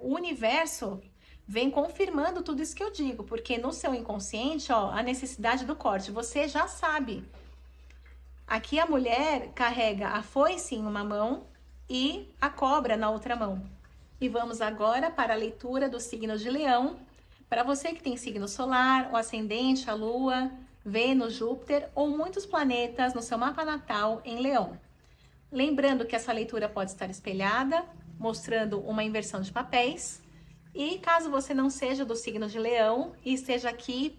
o universo vem confirmando tudo isso que eu digo, porque no seu inconsciente, ó, a necessidade do corte, você já sabe. Aqui a mulher carrega a foice em uma mão e a cobra na outra mão. E vamos agora para a leitura do signo de Leão. Para você que tem signo solar, o ascendente, a lua, Vênus, Júpiter ou muitos planetas no seu mapa natal em Leão. Lembrando que essa leitura pode estar espelhada, mostrando uma inversão de papéis. E caso você não seja do signo de Leão e esteja aqui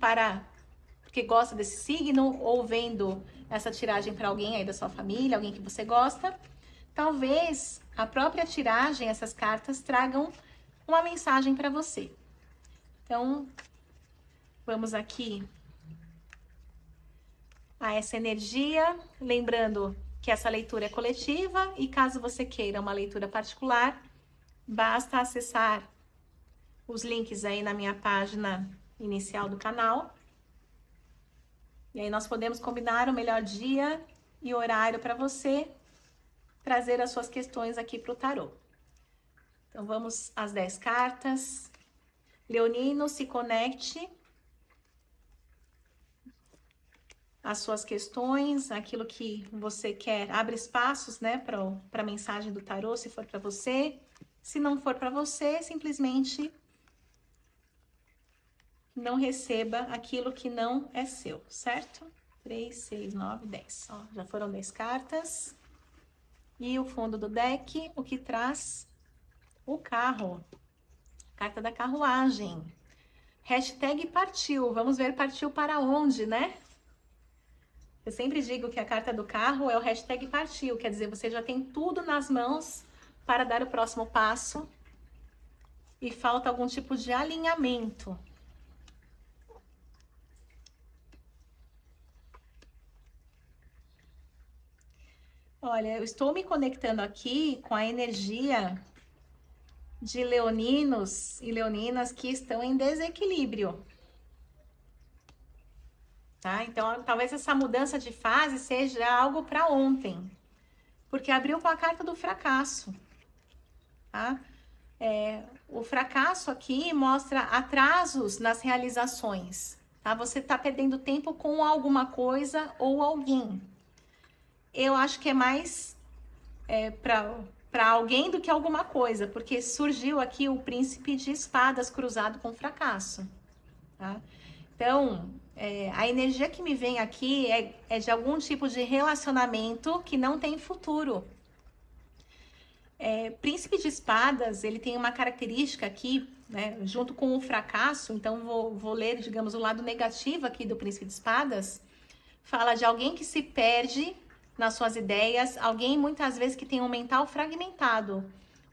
porque gosta desse signo ou vendo essa tiragem para alguém aí da sua família, alguém que você gosta, talvez a própria tiragem, essas cartas, tragam uma mensagem para você. Então, vamos aqui a essa energia, lembrando que essa leitura é coletiva e caso você queira uma leitura particular, basta acessar os links aí na minha página inicial do canal. E aí nós podemos combinar o melhor dia e horário para você trazer as suas questões aqui para o tarô. Então vamos às 10 cartas. Leonino, se conecte às suas questões, aquilo que você quer. Abre espaços, né, para a mensagem do tarô, se for para você. Se não for para você, simplesmente não receba aquilo que não é seu, certo? 3, 6, 9, 10. Ó, já foram 10 cartas. E o fundo do deck, o que traz o carro. Carta da carruagem. Hashtag partiu. Vamos ver partiu para onde, né? Eu sempre digo que a carta do carro é o hashtag partiu. Quer dizer, você já tem tudo nas mãos para dar o próximo passo. E falta algum tipo de alinhamento. Olha, eu estou me conectando aqui com a energia de leoninos e leoninas que estão em desequilíbrio. Tá? Então, talvez essa mudança de fase seja algo para ontem. Porque abriu com a carta do fracasso. Tá? O fracasso aqui mostra atrasos nas realizações. Tá? Você está perdendo tempo com alguma coisa ou alguém. Eu acho que é mais para alguém do que alguma coisa, porque surgiu aqui o príncipe de espadas cruzado com fracasso. Tá? Então, a energia que me vem aqui é de algum tipo de relacionamento que não tem futuro. Príncipe de espadas, ele tem uma característica aqui, né, junto com o fracasso, então vou ler, digamos, o lado negativo aqui do príncipe de espadas, fala de alguém que se perde nas suas ideias, alguém muitas vezes que tem um mental fragmentado.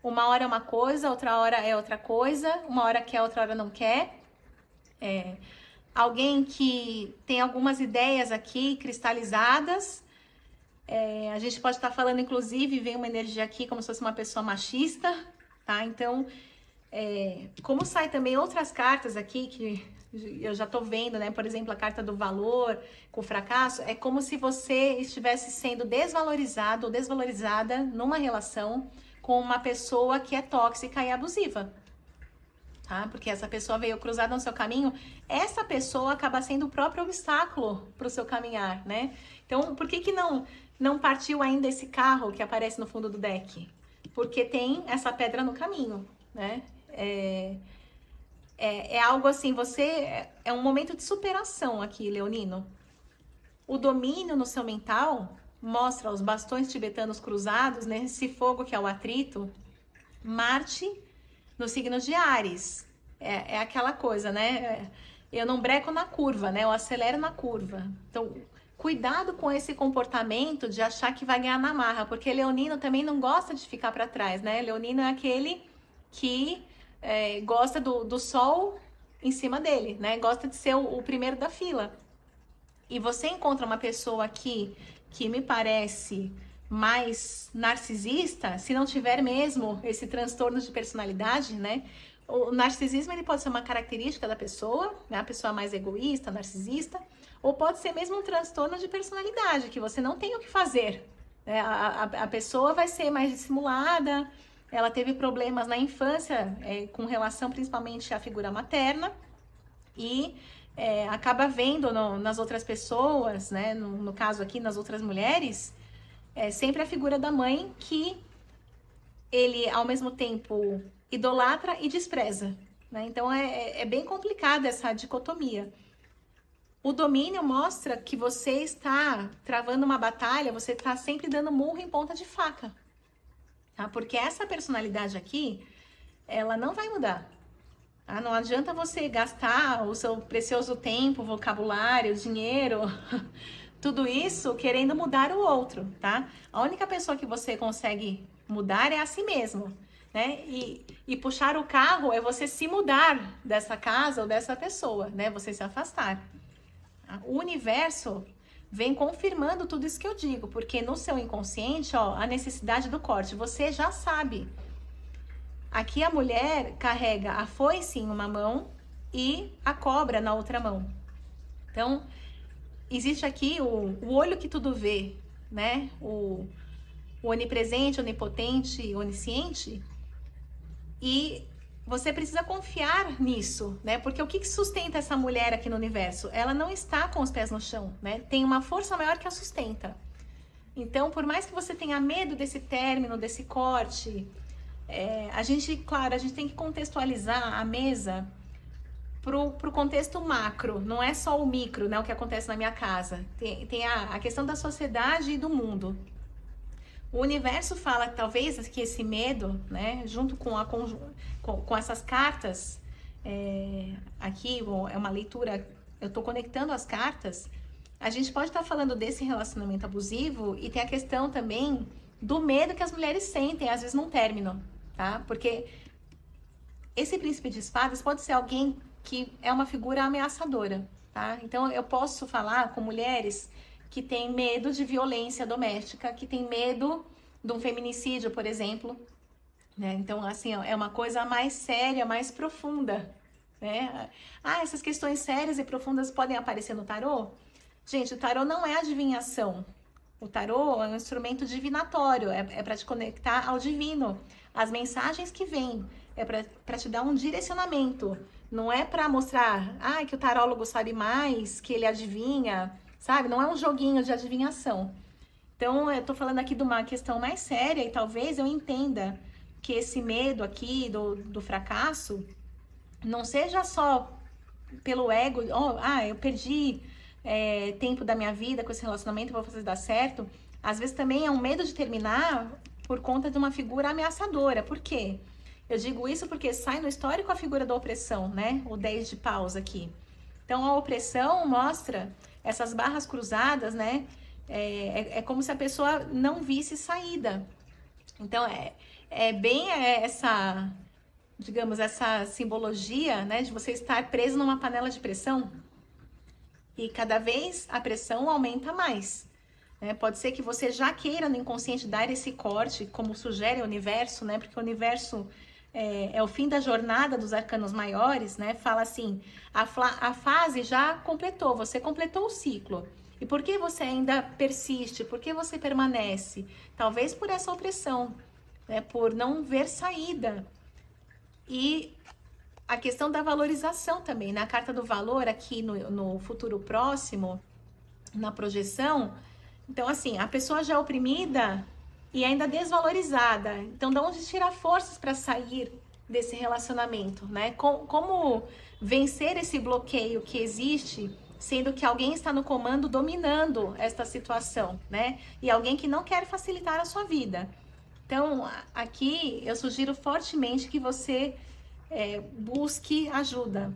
Uma hora é uma coisa, outra hora é outra coisa, uma hora quer, outra hora não quer. Alguém que tem algumas ideias aqui cristalizadas. A gente pode estar falando, inclusive, vem uma energia aqui como se fosse uma pessoa machista, tá? Então, como sai também outras cartas aqui que eu já tô vendo, né? Por exemplo, a carta do valor com fracasso, é como se você estivesse sendo desvalorizado ou desvalorizada numa relação com uma pessoa que é tóxica e abusiva, tá? Porque essa pessoa veio cruzada no seu caminho, essa pessoa acaba sendo o próprio obstáculo para o seu caminhar, né? Então, por que não partiu ainda esse carro que aparece no fundo do deck? Porque tem essa pedra no caminho, né? É algo assim, é um momento de superação aqui, leonino. O domínio no seu mental mostra os bastões tibetanos cruzados, né? Esse fogo que é o atrito. Marte no signo de Áries. É aquela coisa, né? Eu não breco na curva, né? Eu acelero na curva. Então, cuidado com esse comportamento de achar que vai ganhar na marra, porque leonino também não gosta de ficar para trás, né? Leonino é aquele que gosta do sol em cima dele, né? Gosta de ser o primeiro da fila. E você encontra uma pessoa aqui que me parece mais narcisista, se não tiver mesmo esse transtorno de personalidade, né? O narcisismo ele pode ser uma característica da pessoa, né? A pessoa mais egoísta, narcisista, ou pode ser mesmo um transtorno de personalidade, que você não tem o que fazer, né? A pessoa vai ser mais dissimulada, ela teve problemas na infância, com relação principalmente à figura materna, e acaba vendo nas outras pessoas, né, no caso aqui, nas outras mulheres, sempre a figura da mãe que ele, ao mesmo tempo, idolatra e despreza, né? Então, é bem complicada essa dicotomia. O domínio mostra que você está travando uma batalha, você está sempre dando murro em ponta de faca, tá? Porque essa personalidade aqui, ela não vai mudar. Tá? Não adianta você gastar o seu precioso tempo, vocabulário, dinheiro, tudo isso querendo mudar o outro, tá? A única pessoa que você consegue mudar é a si mesmo, né? E puxar o carro é você se mudar dessa casa ou dessa pessoa, né? Você se afastar. O universo vem confirmando tudo isso que eu digo, porque no seu inconsciente, ó, a necessidade do corte, você já sabe. Aqui a mulher carrega a foice em uma mão e a cobra na outra mão. Então, existe aqui o olho que tudo vê, né? O onipresente, onipotente, onisciente. E você precisa confiar nisso, né? Porque o que sustenta essa mulher aqui no universo? Ela não está com os pés no chão, né? Tem uma força maior que a sustenta. Então, por mais que você tenha medo desse término, desse corte, a gente tem que contextualizar a mesa pro contexto macro, não é só o micro, né? O que acontece na minha casa. Tem a questão da sociedade e do mundo. O universo fala talvez que esse medo, né, junto com essas cartas, aqui é uma leitura, eu estou conectando as cartas, a gente pode estar falando desse relacionamento abusivo e tem a questão também do medo que as mulheres sentem, às vezes, num término, tá? Porque esse príncipe de espadas pode ser alguém que é uma figura ameaçadora, tá? Então, eu posso falar com mulheres que têm medo de violência doméstica, que têm medo de um feminicídio, por exemplo, né? Então, assim, é uma coisa mais séria, mais profunda, né? Essas questões sérias e profundas podem aparecer no tarô? Gente, o tarô não é adivinhação. O tarô é um instrumento divinatório, é para te conectar ao divino. As mensagens que vêm é para te dar um direcionamento. Não é para mostrar, que o tarólogo sabe mais, que ele adivinha, sabe? Não é um joguinho de adivinhação. Então, eu tô falando aqui de uma questão mais séria e talvez eu entenda que esse medo aqui do fracasso não seja só pelo ego, eu perdi tempo da minha vida com esse relacionamento, vou fazer dar certo. Às vezes também é um medo de terminar por conta de uma figura ameaçadora. Por quê? Eu digo isso porque sai no histórico a figura da opressão, né? O 10 de paus aqui. Então, a opressão mostra essas barras cruzadas, né? É como se a pessoa não visse saída. Então, bem essa, digamos, essa simbologia, né? De você estar preso numa panela de pressão. E cada vez a pressão aumenta mais. Né? Pode ser que você já queira no inconsciente dar esse corte, como sugere o universo, né? Porque o universo é o fim da jornada dos arcanos maiores, né? Fala assim, a fase já completou, você completou o ciclo. E por que você ainda persiste? Por que você permanece? Talvez por essa opressão, né? Por não ver saída. E a questão da valorização também, na carta do valor aqui no futuro próximo, na projeção. Então, assim, a pessoa já é oprimida e ainda desvalorizada. Então, de onde tirar forças para sair desse relacionamento, né? Como vencer esse bloqueio que existe, sendo que alguém está no comando dominando esta situação, né? E alguém que não quer facilitar a sua vida. Então, aqui eu sugiro fortemente que você busque ajuda.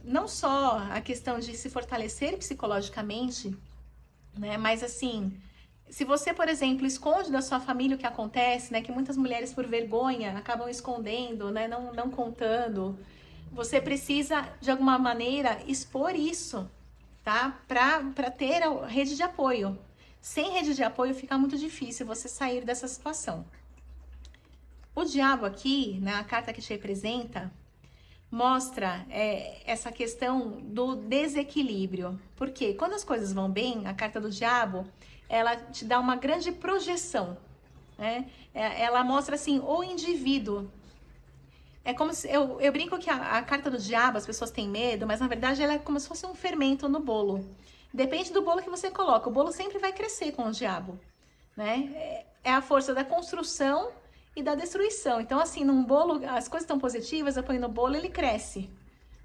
Não só a questão de se fortalecer psicologicamente, né? Mas assim, se você, por exemplo, esconde da sua família o que acontece, né? Que muitas mulheres, por vergonha, acabam escondendo, né? Não contando. Você precisa, de alguma maneira, expor isso, tá? Para ter a rede de apoio. Sem rede de apoio fica muito difícil você sair dessa situação. O diabo aqui, né, a carta que te representa, mostra essa questão do desequilíbrio. Porque quando as coisas vão bem, a carta do diabo, ela te dá uma grande projeção. né? Ela mostra assim o indivíduo. É como se eu brinco que a carta do diabo, as pessoas têm medo, mas na verdade ela é como se fosse um fermento no bolo. Depende do bolo que você coloca. O bolo sempre vai crescer com o diabo, né? É a força da construção e da destruição. Então, assim, num bolo, as coisas estão positivas, eu ponho no bolo, ele cresce,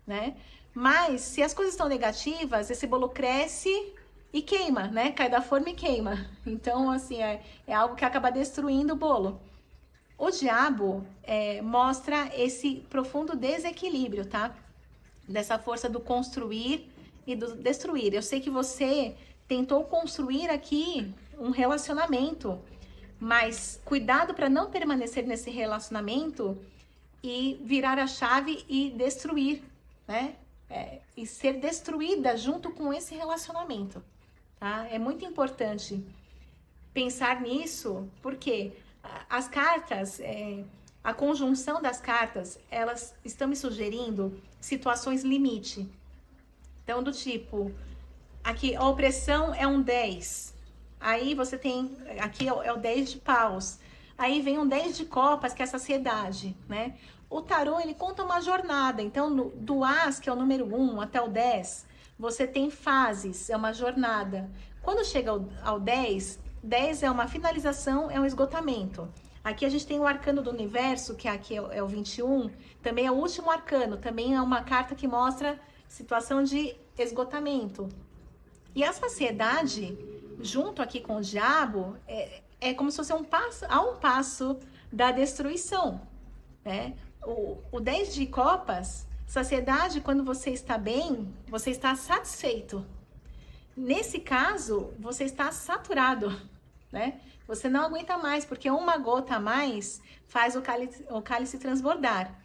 né? Mas, se as coisas estão negativas, esse bolo cresce e queima, né? Cai da forma e queima. Então, assim, é algo que acaba destruindo o bolo. O diabo mostra esse profundo desequilíbrio, tá? Dessa força do construir e do destruir. Eu sei que você tentou construir aqui um relacionamento, mas cuidado para não permanecer nesse relacionamento e virar a chave e destruir, né? E ser destruída junto com esse relacionamento, tá? É muito importante pensar nisso, porque as cartas, a conjunção das cartas, elas estão me sugerindo situações limite. Então, do tipo, aqui a opressão é um 10. Aí você tem, aqui é o 10 de paus. Aí vem um 10 de copas, que é a saciedade, né? O tarô, ele conta uma jornada. Então, do As, que é o número 1, até o 10, você tem fases, é uma jornada. Quando chega ao 10, 10 é uma finalização, é um esgotamento. Aqui a gente tem o arcano do universo, que aqui é o 21, também é o último arcano, também é uma carta que mostra situação de esgotamento. E a saciedade, junto aqui com o diabo, é como se fosse um passo da destruição, né? O 10 de copas, saciedade, quando você está bem, você está satisfeito. Nesse caso, você está saturado, né? Você não aguenta mais, porque uma gota a mais faz o cálice transbordar.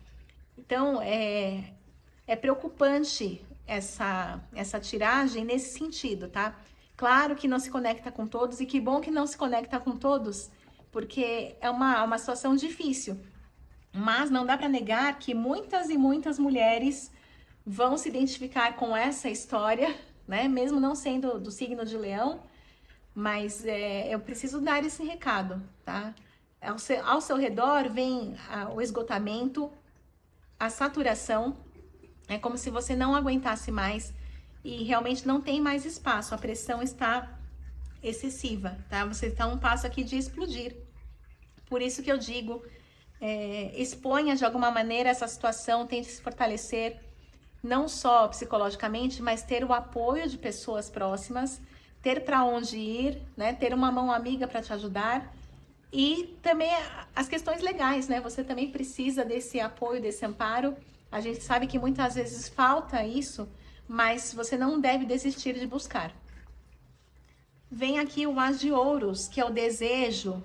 Então, é preocupante essa tiragem nesse sentido, tá? Claro que não se conecta com todos, e que bom que não se conecta com todos, porque é uma situação difícil. Mas não dá para negar que muitas e muitas mulheres vão se identificar com essa história, né? Mesmo não sendo do signo de Leão, mas eu preciso dar esse recado, tá? Ao seu redor vem o esgotamento, a saturação, é como se você não aguentasse mais e realmente não tem mais espaço, a pressão está excessiva, tá? Você está um passo aqui de explodir. Por isso que eu digo, exponha de alguma maneira essa situação, tente se fortalecer, não só psicologicamente, mas ter o apoio de pessoas próximas, ter para onde ir, né? Ter uma mão amiga para te ajudar. E também as questões legais, né? Você também precisa desse apoio, desse amparo. A gente sabe que muitas vezes falta isso, mas você não deve desistir de buscar. Vem aqui o As de Ouros, que é o desejo.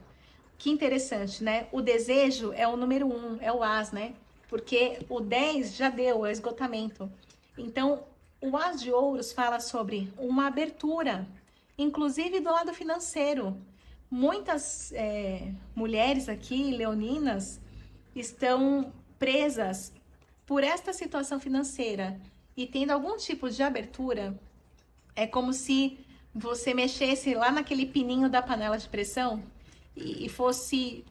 Que interessante, né? O desejo é o número 1, é o As, né? Porque o 10 já deu, é o esgotamento. Então, o As de Ouros fala sobre uma abertura, inclusive do lado financeiro. Muitas mulheres aqui, leoninas, estão presas por esta situação financeira e tendo algum tipo de abertura. É como se você mexesse lá naquele pininho da panela de pressão e fosse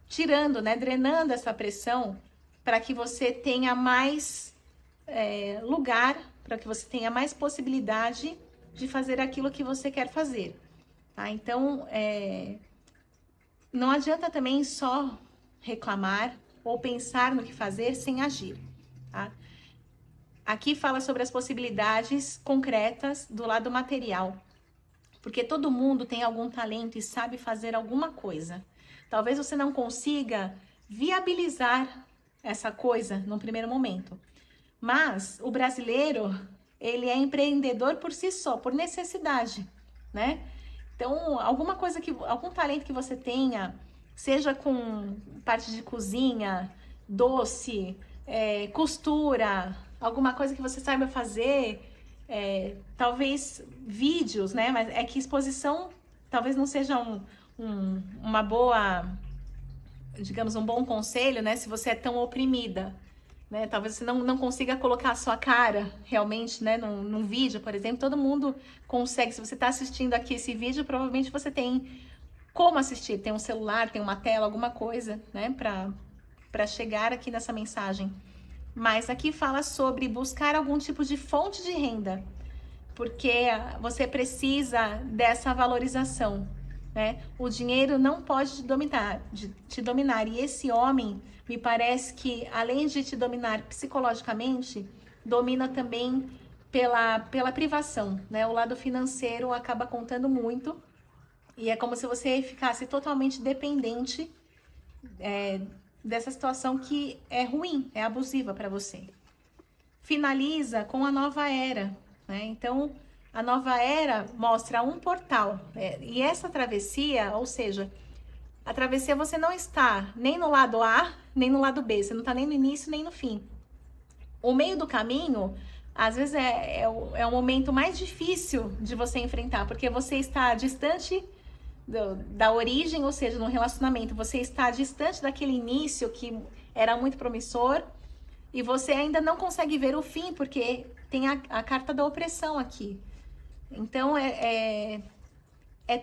tirando, né, drenando essa pressão para que você tenha mais lugar, para que você tenha mais possibilidade de fazer aquilo que você quer fazer. Tá? Então, não adianta também só reclamar ou pensar no que fazer sem agir. Tá? Aqui fala sobre as possibilidades concretas do lado material, porque todo mundo tem algum talento e sabe fazer alguma coisa. Talvez você não consiga viabilizar essa coisa no primeiro momento, mas o brasileiro, ele é empreendedor por si só, por necessidade, né? Então, algum talento que você tenha, seja com parte de cozinha, doce, costura, alguma coisa que você saiba fazer, talvez vídeos, né? Mas é que exposição talvez não seja uma boa, digamos, um bom conselho, né? Se você é tão oprimida, né? Talvez você não consiga colocar a sua cara realmente, né? Num vídeo, por exemplo, todo mundo consegue. Se você está assistindo aqui esse vídeo, provavelmente você tem como assistir. Tem um celular, tem uma tela, alguma coisa, né, para chegar aqui nessa mensagem. Mas aqui fala sobre buscar algum tipo de fonte de renda, porque você precisa dessa valorização, né? O dinheiro não pode te dominar. E esse homem, me parece que, além de te dominar psicologicamente, domina também pela privação, né? O lado financeiro acaba contando muito, e é como se você ficasse totalmente dependente dessa situação que é ruim, é abusiva para você. Finaliza com a nova era, né? Então, a nova era mostra um portal, e essa travessia, ou seja, a travessia você não está nem no lado A, nem no lado B, você não está nem no início, nem no fim. O meio do caminho, às vezes, é o momento mais difícil de você enfrentar, porque você está distante da origem, ou seja, no relacionamento, você está distante daquele início que era muito promissor, e você ainda não consegue ver o fim, porque tem a carta da opressão aqui. Então, é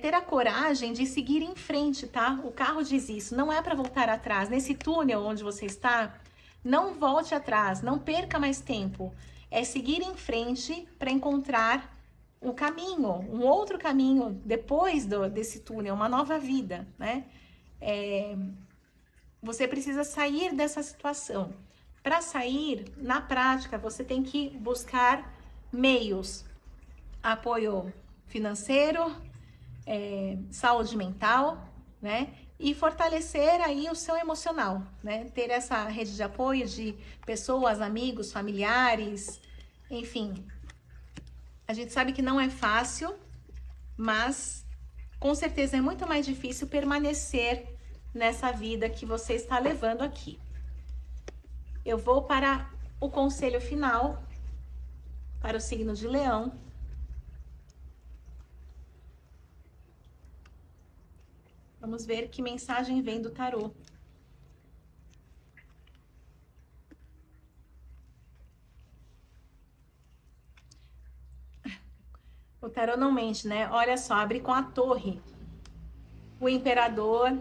ter a coragem de seguir em frente, tá? O carro diz isso, não é para voltar atrás. Nesse túnel onde você está, não volte atrás, não perca mais tempo. É seguir em frente para encontrar um caminho, um outro caminho depois desse túnel, uma nova vida, né? Você precisa sair dessa situação. Para sair, na prática, você tem que buscar meios, apoio financeiro, saúde mental, né? E fortalecer aí o seu emocional, né? Ter essa rede de apoio de pessoas, amigos, familiares, enfim. A gente sabe que não é fácil, mas com certeza é muito mais difícil permanecer nessa vida que você está levando aqui. Eu vou para o conselho final, para o signo de Leão. Vamos ver que mensagem vem do tarô. O tarô não mente, né? Olha só, abre com a torre. O imperador,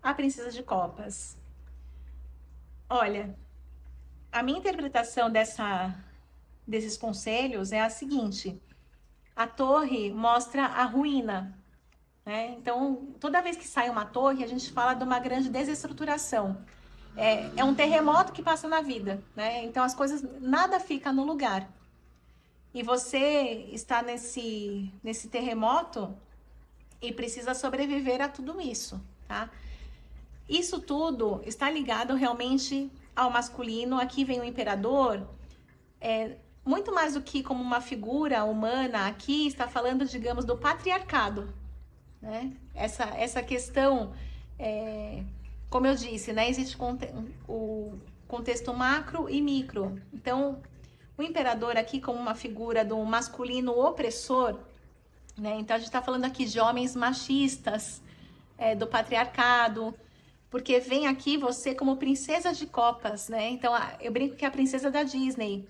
a princesa de copas. Olha, a minha interpretação desses conselhos é a seguinte. A torre mostra a ruína, né? Então, toda vez que sai uma torre, a gente fala de uma grande desestruturação. É um terremoto que passa na vida, né? Então, as coisas, nada fica no lugar. E você está nesse terremoto e precisa sobreviver a tudo isso, tá? Isso tudo está ligado realmente ao masculino. Aqui vem o imperador, muito mais do que como uma figura humana, aqui está falando, digamos, do patriarcado, né? Essa questão, como eu disse, né? Existe o contexto macro e micro. Então, o imperador aqui como uma figura do masculino opressor, né? Então, a gente está falando aqui de homens machistas, do patriarcado, porque vem aqui você como princesa de copas, né? Então, eu brinco que é a princesa da Disney,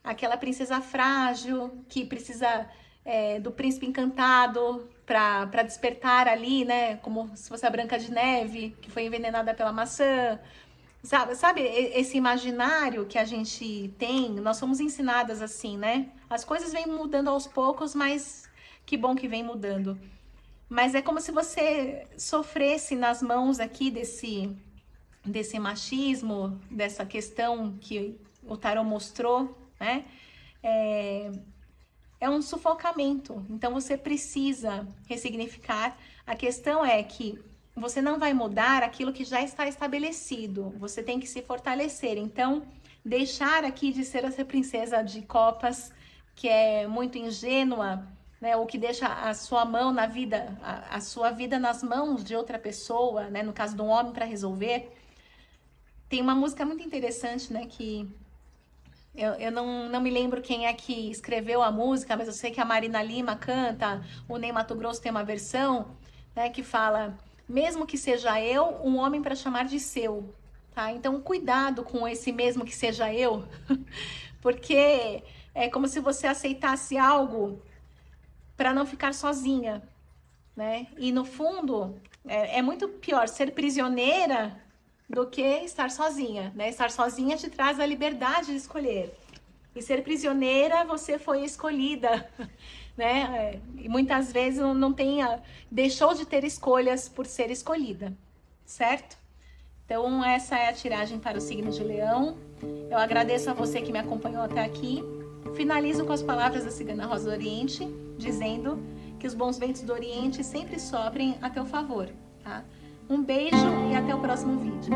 aquela princesa frágil que precisa do príncipe encantado para despertar ali, né? Como se fosse a Branca de Neve, que foi envenenada pela maçã. Sabe esse imaginário que a gente tem? Nós somos ensinadas assim, né? As coisas vêm mudando aos poucos, mas que bom que vem mudando. Mas é como se você sofresse nas mãos aqui desse machismo, dessa questão que o tarô mostrou, né? É um sufocamento. Então você precisa ressignificar. A questão é que você não vai mudar aquilo que já está estabelecido. Você tem que se fortalecer. Então, deixar aqui de ser essa princesa de copas, que é muito ingênua, né? Ou que deixa a sua mão na vida, a sua vida nas mãos de outra pessoa, né? No caso de um homem para resolver. Tem uma música muito interessante, né? Que eu não me lembro quem é que escreveu a música, mas eu sei que a Marina Lima canta, o Ney Matogrosso tem uma versão, né? Que fala: mesmo que seja eu, um homem para chamar de seu, tá? Então, cuidado com esse mesmo que seja eu, porque é como se você aceitasse algo para não ficar sozinha, né? E no fundo, é muito pior ser prisioneira do que estar sozinha, né? Estar sozinha te traz a liberdade de escolher. E ser prisioneira, você foi escolhida, né? E muitas vezes não deixou de ter escolhas por ser escolhida, certo? Então, essa é a tiragem para o signo de Leão. Eu agradeço a você que me acompanhou até aqui. Finalizo com as palavras da Cigana Rosa do Oriente, dizendo que os bons ventos do Oriente sempre soprem a teu favor, tá? Um beijo e até o próximo vídeo.